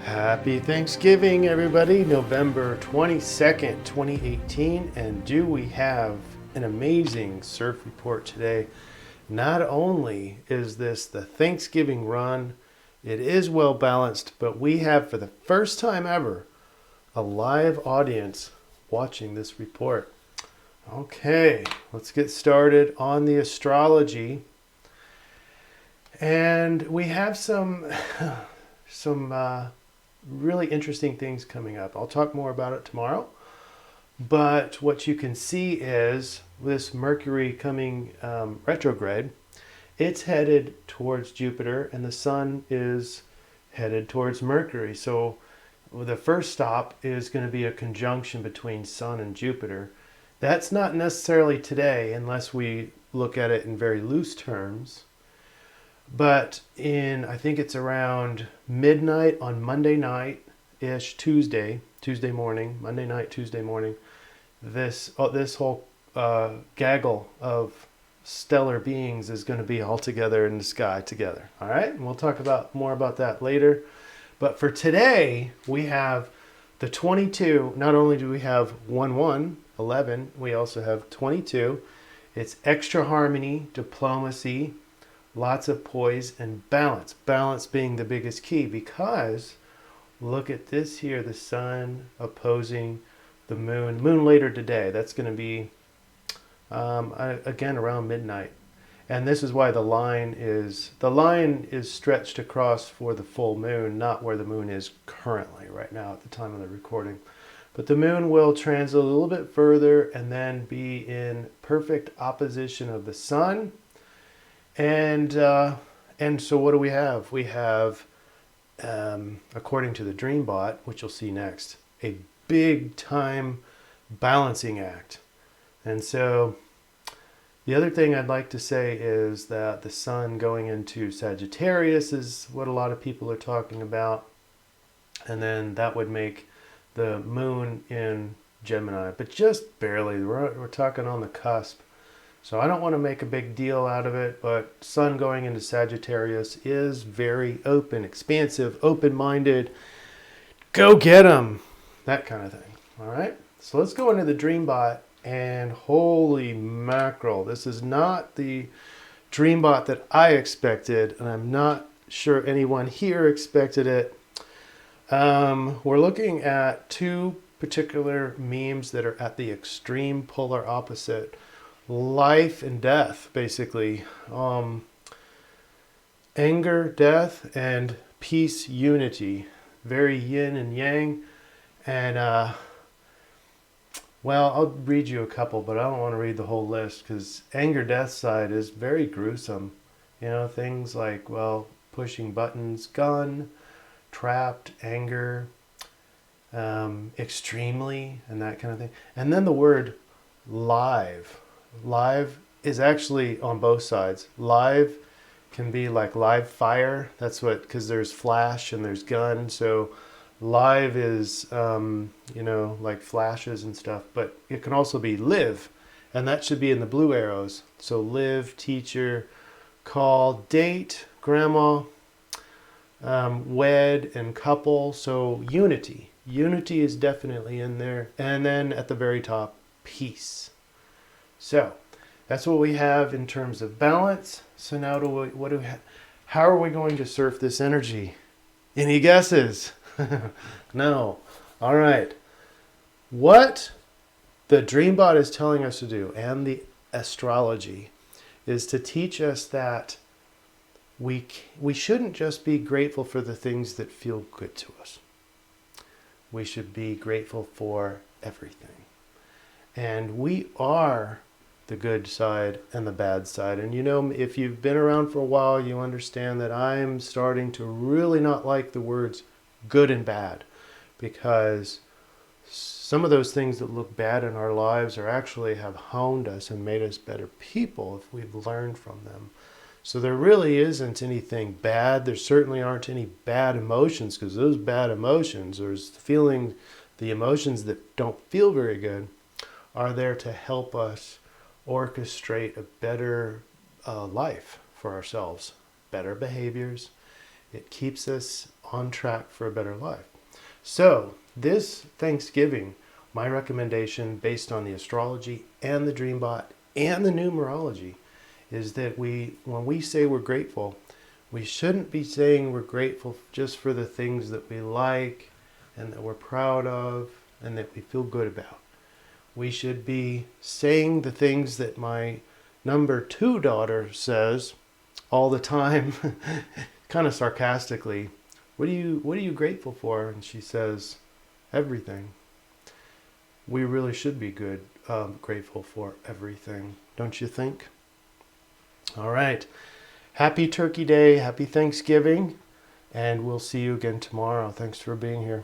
Happy Thanksgiving, everybody. November 22nd, 2018. And do we have an amazing surf report today? Not only is this the Thanksgiving run, it is well balanced, but we have for the first time ever a live audience watching this report. Okay, let's get started on the astrology. And we have some really interesting things coming up. I'll talk more about it tomorrow. But what you can see is this Mercury coming retrograde. It's headed towards Jupiter, and the Sun is headed towards Mercury. So the first stop is going to be a conjunction between Sun and Jupiter. That's not necessarily today, unless we look at it in very loose terms. But I think it's around midnight on Monday night-ish, Tuesday morning, Monday night, Tuesday morning, this whole gaggle of stellar beings is going to be all together in the sky together. All right, and we'll talk more about that later. But for today, we have the 22. Not only do we have 11, we also have 22. It's extra harmony, diplomacy, lots of poise, and balance. Balance being the biggest key, because look at this here, the Sun opposing the Moon. Moon later today. That's going to be, again, around midnight. And this is why the line is stretched across for the full moon, not where the moon is currently right now at the time of the recording. But the moon will transit a little bit further and then be in perfect opposition of the Sun. And so what do we have? We have, according to the Dreambot, which you'll see next, a big time balancing act. And so the other thing I'd like to say is that the Sun going into Sagittarius is what a lot of people are talking about. And then that would make the moon in Gemini, but just barely. We're talking on the cusp. So I don't want to make a big deal out of it, but Sun going into Sagittarius is very open, expansive, open-minded. Go get 'em! That kind of thing. All right? So let's go into the Dreambot, and holy mackerel, this is not the Dreambot that I expected, and I'm not sure anyone here expected it. We're looking at two particular memes that are at the extreme polar opposite. Life and death, basically. Anger, death, and peace, unity. Very yin and yang. And, well, I'll read you a couple, but I don't want to read the whole list, because anger, death side is very gruesome. You know, things like, well, pushing buttons, gun, trapped, anger, extremely, and that kind of thing. And then the word live. Live is actually on both sides. Live can be like live fire. That's what, because there's flash and there's gun. So live is, like flashes and stuff. But it can also be live. And that should be in the blue arrows. So live, teacher, call, date, grandma, wed, and couple. So unity. Unity is definitely in there. And then at the very top, peace. So that's what we have in terms of balance. So now how are we going to surf this energy? Any guesses? No. All right. What the Dreambot is telling us to do, and the astrology, is to teach us that we shouldn't just be grateful for the things that feel good to us. We should be grateful for everything. And we are the good side and the bad side. And if you've been around for a while, you understand that I'm starting to really not like the words good and bad, because some of those things that look bad in our lives actually have honed us and made us better people if we've learned from them. So there really isn't anything bad. There certainly aren't any bad emotions, because those bad emotions, or the emotions that don't feel very good, are there to help us orchestrate a better life for ourselves, better behaviors. It keeps us on track for a better life. So this Thanksgiving, my recommendation based on the astrology and the Dreambot and the numerology is that when we say we're grateful, we shouldn't be saying we're grateful just for the things that we like and that we're proud of and that we feel good about. We should be saying the things that my number 2 daughter says all the time, kind of sarcastically. What are you grateful for? And she says, everything. We really should be grateful for everything, don't you think? All right. Happy Turkey Day, happy Thanksgiving, and we'll see you again tomorrow. Thanks for being here.